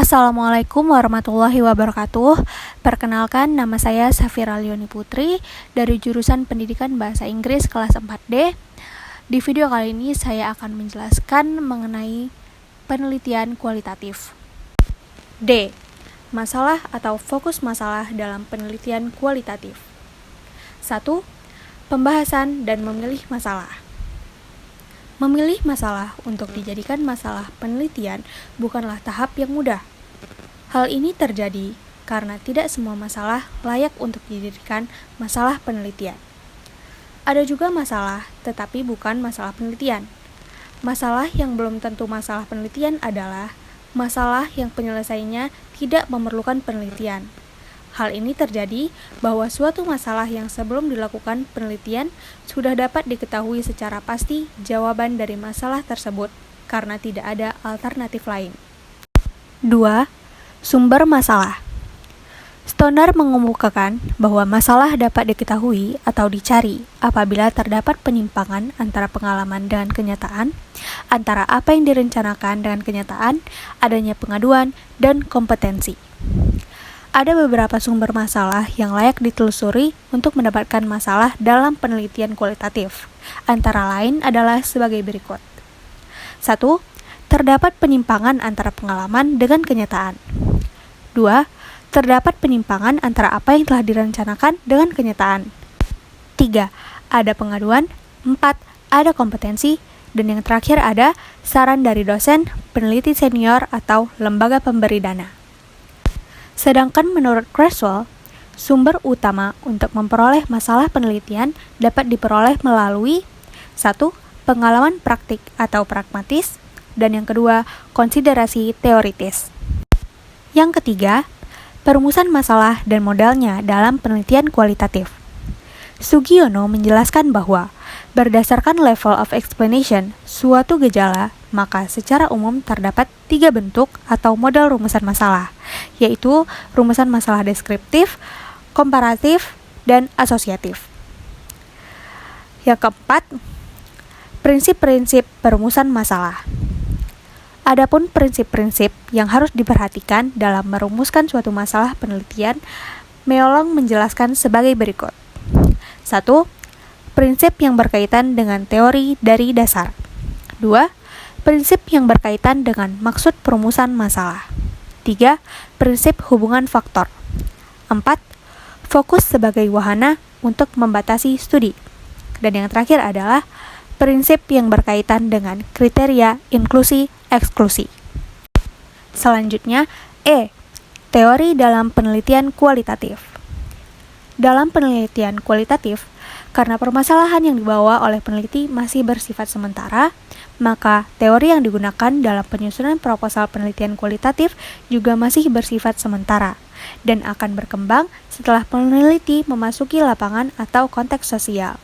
Assalamualaikum warahmatullahi wabarakatuh. Perkenalkan, nama saya Safira Lioni Putri dari jurusan Pendidikan Bahasa Inggris kelas 4D. Di video kali ini saya akan menjelaskan mengenai penelitian kualitatif. D. Masalah atau fokus masalah dalam penelitian kualitatif. 1. Pembahasan dan memilih masalah. Memilih masalah untuk dijadikan masalah penelitian bukanlah tahap yang mudah. Hal ini terjadi karena tidak semua masalah layak untuk dijadikan masalah penelitian. Ada juga masalah, tetapi bukan masalah penelitian. Masalah yang belum tentu masalah penelitian adalah masalah yang penyelesaiannya tidak memerlukan penelitian. Hal ini terjadi bahwa suatu masalah yang sebelum dilakukan penelitian sudah dapat diketahui secara pasti jawaban dari masalah tersebut karena tidak ada alternatif lain. 2. Sumber masalah. Stoner mengemukakan bahwa masalah dapat diketahui atau dicari apabila terdapat penyimpangan antara pengalaman dengan kenyataan, antara apa yang direncanakan dengan kenyataan, adanya pengaduan, dan kompetensi. Ada beberapa sumber masalah yang layak ditelusuri untuk mendapatkan masalah dalam penelitian kualitatif. Antara lain adalah sebagai berikut. 1. Terdapat penyimpangan antara pengalaman dengan kenyataan. 2. Terdapat penyimpangan antara apa yang telah direncanakan dengan kenyataan. 3. Ada pengaduan. 4. Ada kompetensi. Dan yang terakhir ada saran dari dosen, peneliti senior, atau lembaga pemberi dana. Sedangkan menurut Creswell, sumber utama untuk memperoleh masalah penelitian dapat diperoleh melalui 1. Pengalaman praktik atau pragmatis, dan yang kedua, konsiderasi teoritis. Yang ketiga, perumusan masalah dan modelnya dalam penelitian kualitatif. Sugiono menjelaskan bahwa berdasarkan level of explanation suatu gejala, maka secara umum terdapat 3 bentuk atau model rumusan masalah, yaitu rumusan masalah deskriptif, komparatif, dan asosiatif. Yang keempat, prinsip-prinsip perumusan masalah. Adapun prinsip-prinsip yang harus diperhatikan dalam merumuskan suatu masalah penelitian, Meolong menjelaskan sebagai berikut. 1. Prinsip yang berkaitan dengan teori dari dasar. 2. Prinsip yang berkaitan dengan maksud perumusan masalah. 3. Prinsip hubungan faktor. 4. Fokus sebagai wahana untuk membatasi studi. Dan yang terakhir adalah prinsip yang berkaitan dengan kriteria inklusi-eksklusi. Selanjutnya, E. Teori dalam penelitian kualitatif. Dalam penelitian kualitatif, karena permasalahan yang dibawa oleh peneliti masih bersifat sementara, maka teori yang digunakan dalam penyusunan proposal penelitian kualitatif juga masih bersifat sementara dan akan berkembang setelah peneliti memasuki lapangan atau konteks sosial.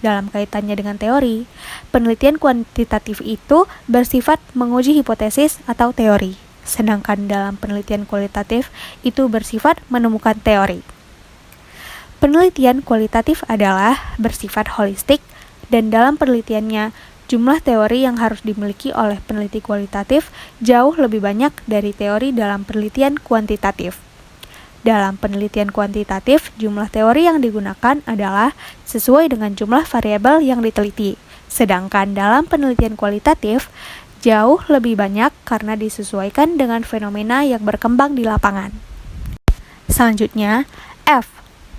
Dalam kaitannya dengan teori, penelitian kuantitatif itu bersifat menguji hipotesis atau teori, sedangkan dalam penelitian kualitatif itu bersifat menemukan teori. Penelitian kualitatif adalah bersifat holistik, dan dalam penelitiannya, jumlah teori yang harus dimiliki oleh peneliti kualitatif jauh lebih banyak dari teori dalam penelitian kuantitatif. Dalam penelitian kuantitatif, jumlah teori yang digunakan adalah sesuai dengan jumlah variabel yang diteliti, sedangkan dalam penelitian kualitatif, jauh lebih banyak karena disesuaikan dengan fenomena yang berkembang di lapangan. Selanjutnya, F.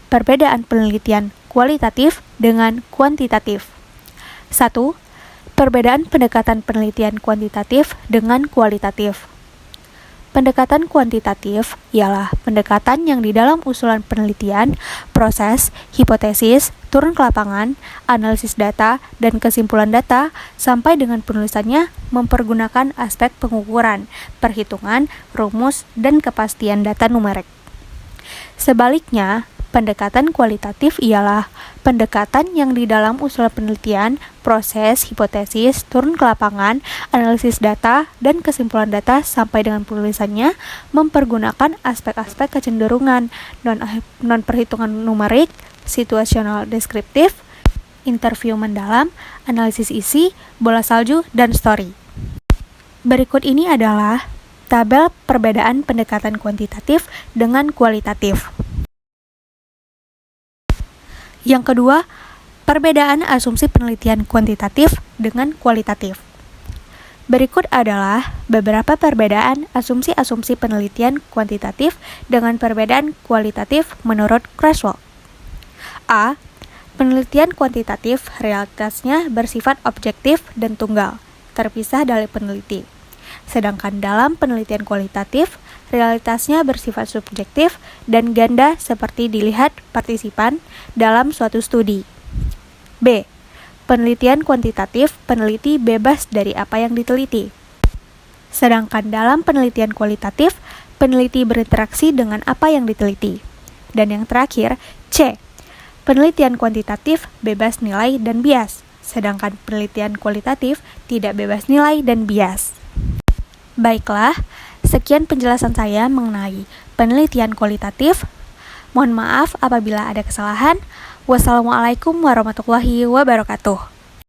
Perbedaan penelitian kualitatif dengan kuantitatif. 1. Perbedaan pendekatan penelitian kuantitatif dengan kualitatif. Pendekatan kuantitatif ialah pendekatan yang di dalam usulan penelitian, proses, hipotesis, turun ke lapangan, analisis data, dan kesimpulan data, sampai dengan penulisannya mempergunakan aspek pengukuran, perhitungan, rumus, dan kepastian data numerik. Sebaliknya, pendekatan kualitatif ialah pendekatan yang di dalam usulan penelitian, proses, hipotesis, turun ke lapangan, analisis data, dan kesimpulan data sampai dengan penulisannya mempergunakan aspek-aspek kecenderungan, non-perhitungan numerik, situasional deskriptif, interview mendalam, analisis isi, bola salju, dan story. Berikut ini adalah tabel perbedaan pendekatan kuantitatif dengan kualitatif. Yang kedua, perbedaan asumsi penelitian kuantitatif dengan kualitatif. Berikut adalah beberapa perbedaan asumsi-asumsi penelitian kuantitatif dengan perbedaan kualitatif menurut Creswell. A. Penelitian kuantitatif realitasnya bersifat objektif dan tunggal, terpisah dari peneliti. Sedangkan dalam penelitian kualitatif, realitasnya bersifat subjektif dan ganda seperti dilihat partisipan dalam suatu studi. B. Penelitian kuantitatif, peneliti bebas dari apa yang diteliti. Sedangkan dalam penelitian kualitatif, peneliti berinteraksi dengan apa yang diteliti. Dan yang terakhir, C. Penelitian kuantitatif bebas nilai dan bias, sedangkan penelitian kualitatif tidak bebas nilai dan bias. Baiklah, sekian penjelasan saya mengenai penelitian kualitatif. Mohon maaf apabila ada kesalahan. Wassalamualaikum warahmatullahi wabarakatuh.